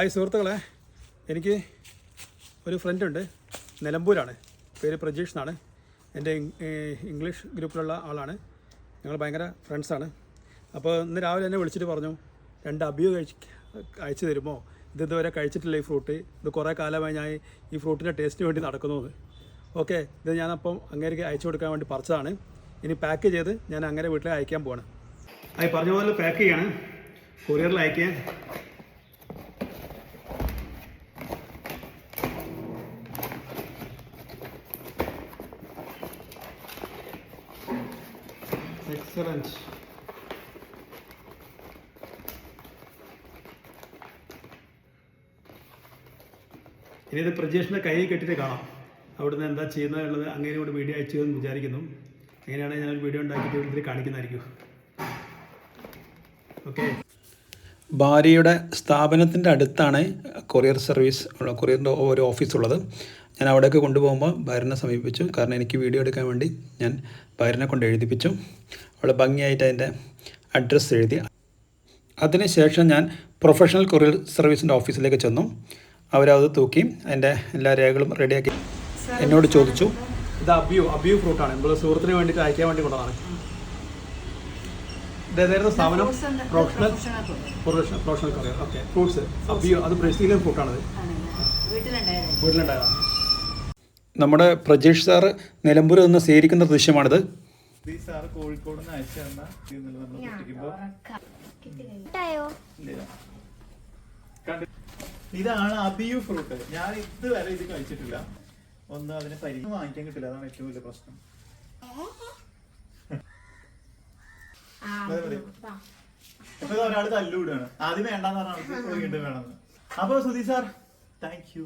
Hi സുഹൃത്തുക്കളെ, എനിക്ക് ഒരു ഫ്രണ്ടുണ്ട്, നിലമ്പൂരാണ്, പേര് പ്രജീഷ് എന്നാണ്. എൻ്റെ ഇംഗ്ലീഷ് ഗ്രൂപ്പിലുള്ള ആളാണ്. ഞങ്ങൾ ഭയങ്കര ഫ്രണ്ട്സാണ്. അപ്പോൾ ഇന്ന് രാവിലെ എന്നെ വിളിച്ചിട്ട് പറഞ്ഞു 2 അബിയു അയച്ചു തരുമോ, ഇതുവരെ കഴിച്ചിട്ടില്ല ഈ ഫ്രൂട്ട്, ഇത് കുറേ കാലമായി ഞാൻ ഈ ഫ്രൂട്ടിൻ്റെ ടേസ്റ്റിന് വേണ്ടി നടക്കുന്നത്. ഓക്കെ, ഇത് ഞാനപ്പം അങ്ങേക്ക് അയച്ചു കൊടുക്കാൻ വേണ്ടി പറിച്ചതാണ്. ഇനി പാക്ക് ചെയ്ത് ഞാൻ അങ്ങനെ വീട്ടിൽ അയക്കാൻ പോവാണ്. അത് പറഞ്ഞ പോലെ പാക്ക് ചെയ്യാണ്, കൊറിയറിൽ അയക്കാൻ. എക്സലൻറ്റ്. ഇനി ഇത് പ്രജേഷിൻ്റെ കയ്യിൽ കെട്ടിയിട്ട് കാണാം, അവിടുന്ന് എന്താ ചെയ്യുന്നതെന്നുള്ളത്. അങ്ങനെ ഇവിടെ വീഡിയോ അയച്ചു എന്ന് വിചാരിക്കുന്നു. അങ്ങനെയാണ് ഞാനൊരു വീഡിയോ ഉണ്ടാക്കിയിട്ട് ഇതിൽ കാണിക്കുന്നതായിരിക്കും. ഓക്കെ. ഭാര്യയുടെ സ്ഥാപനത്തിൻ്റെ അടുത്താണ് കൊറിയർ സർവീസ്, കൊറിയറിൻ്റെ ഒരു ഓഫീസുള്ളത്. ഞാൻ അവിടേക്ക് കൊണ്ടുപോകുമ്പോൾ ഭാര്യനെ സമീപിച്ചു. കാരണം എനിക്ക് വീഡിയോ എടുക്കാൻ വേണ്ടി ഞാൻ ഭാര്യനെ കൊണ്ട് എഴുതിപ്പിച്ചു. അവൾ ഭംഗിയായിട്ട് അതിൻ്റെ അഡ്രസ്സ് എഴുതി. അതിനുശേഷം ഞാൻ പ്രൊഫഷണൽ കൊറിയർ സർവീസിൻ്റെ ഓഫീസിലേക്ക് ചെന്നു. അവരത് തൂക്കി അതിൻ്റെ എല്ലാ രേഖകളും റെഡിയാക്കി എന്നോട് ചോദിച്ചു. ഇത് അബിയു ഫ്രൂട്ടാണ്, നമ്മൾ സുഹൃത്തിന് വേണ്ടിയിട്ട് അയക്കാൻ വേണ്ടി കൊണ്ടതാണ്. ഇതേതായിരുന്നു സ്ഥാപനം? Professional courier. ഓക്കെ, ഫ്രൂട്ട്സ് അബിയു, അത് ബ്രസീലിയൻ ഫ്രൂട്ടാണത്. വീട്ടിലുണ്ടായതാണ്. നമ്മുടെ പ്രജീഷ് സാറ് നിലമ്പൂർ നിന്ന് സ്വീകരിക്കുന്ന ദൃശ്യമാണിത്. കോഴിക്കോട് ഇതാണ് അബിയു ഫ്രൂട്ട്. ഞാൻ ഇതുവരെ ഇത് കഴിച്ചിട്ടില്ല. ഒന്ന് അതിനെ പരിചയം വാങ്ങിക്കാൻ കിട്ടില്ല, അതാണ് ഏറ്റവും വലിയ പ്രശ്നം. ഒരാൾ തല്ലുകൂടാണ്, ആദ്യം വേണ്ടെന്ന് പറഞ്ഞാൽ വീണ്ടും വേണമെന്ന്. അപ്പൊ സുധി സാർ, താങ്ക് യു.